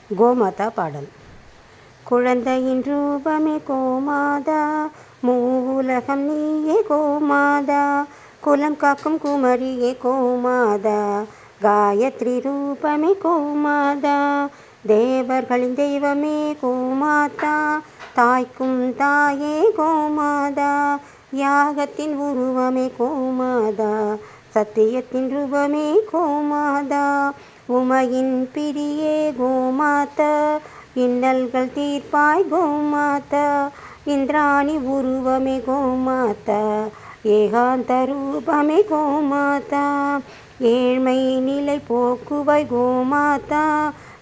கோமாதா பாடல். குழந்தையின் ரூபமே கோமாதா, மூவுலகம் நீயே கோமாதா, குலம் காக்கும் குமரியே கோமாதா, காயத்ரி ரூபமே கோமாதா, தேவர்களின் தெய்வமே கோமாதா, தாய்க்கும் தாயே கோமாதா, யாகத்தின் உருவமே கோமாதா, சத்தியத்தின் ரூபமே கோமாதா, உமையின் பிரியே கோமாதா, இன்னல்கள் தீர்ப்பாய் கோமாதா, இந்திராணி உருவமே கோமாதா, ஏகாந்த ரூபமே கோமாதா, ஏழ்மை நிலை போக்குவாய் கோமாதா,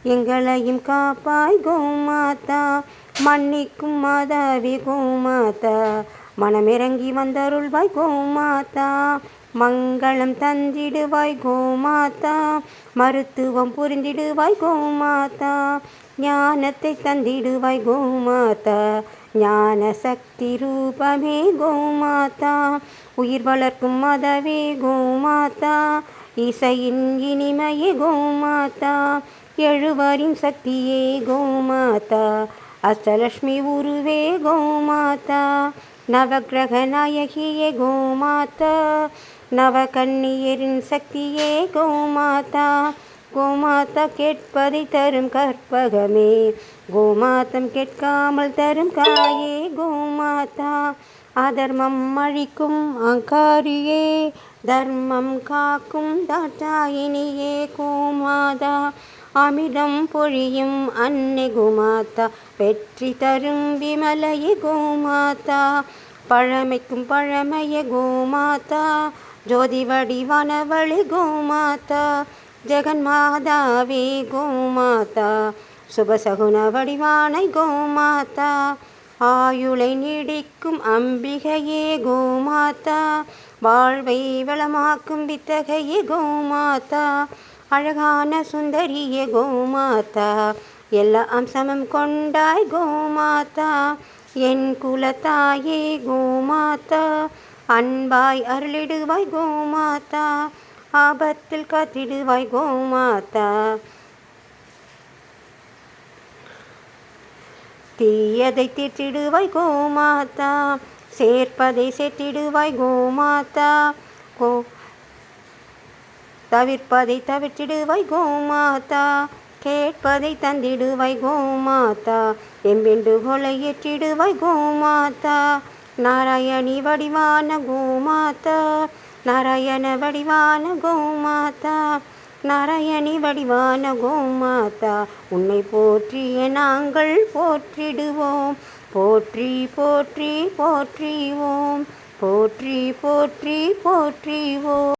எங்களையும் காப்பாய் கோமாதா, மன்னிக்கும் மாதாவி கோமாதா, மனமிறங்கி வந்தருள்வாய் கோமாதா, மங்களம் தந்திடுவாய் கோமாதா, மருத்துவம் புரிந்திடுவாய் கோமாதா, ஞானத்தை தந்திடுவாய் கோமாதா, ஞான சக்தி ரூபமே கோமாதா, உயிர் வளர்க்கும் மதவே கோமாதா, இசையின் இனிமையே கோமாதா, எழுவரின் சக்தியே கோமாதா, அஷ்டலட்சுமி உருவே கோமாதா, நவக்கிரக நாயகியே கோமாதா, நவகன்னியரின் சக்தியே கோமாதா, கோமாதா கேட்பதை தரும் கற்பகமே, கோமாதம் கேட்காமல் தரும் காயே கோமாதா, அதர்மம் அழிக்கும் அங்காரியே, தர்மம் காக்கும் தாட்சாயினியே கோமாதா, அமிர்தம் பொழியும் அன்னை கோமாதா, வெற்றி தரும் விமலையே கோமாதா, பழமைக்கும் பழமையே கோமாதா, ஜோதி வடிவானவளே கோமாதா, ஜெகன்மாதாவே கோமாதா, சுபசகுன வடிவானை கோமாதா, ஆயுளை நீடிக்கும் அம்பிகையே கோமாதா, வாழ்வை வளமாக்கும் வித்தகையே கோமாதா, அழகான சுந்தரியே கோமாதா, எல்லா அம்சமும் கொண்டாய் கோமாதா, என் குலத்தாயே கோமாதா, அன்பாய் அருளிடுவாய் கோமாதா, ஆபத்தில் காத்திடுவாய் கோமாதா, தீயதை தீர்த்திடுவாய் கோமாதா, சேர்ப்பதை சேர்த்திடுவாய் கோமாதா, தவிர்ப்பதை தவிர்த்திடுவாய் கோமாதா, கேட்பதை தந்திடுவாய் கோமாதா, எம்பெண்டுகொலை ஏற்றிடுவாய் கோமாதா, நாராயணி வடிவான கோமாதா, நாராயண வடிவான கோமாதா, நாராயணி வடிவான கோமாதா, உன்னை போற்றிய நாங்கள் போற்றிடுவோம், போற்றி போற்றி போற்றிவோம், போற்றி போற்றி போற்றிவோம்.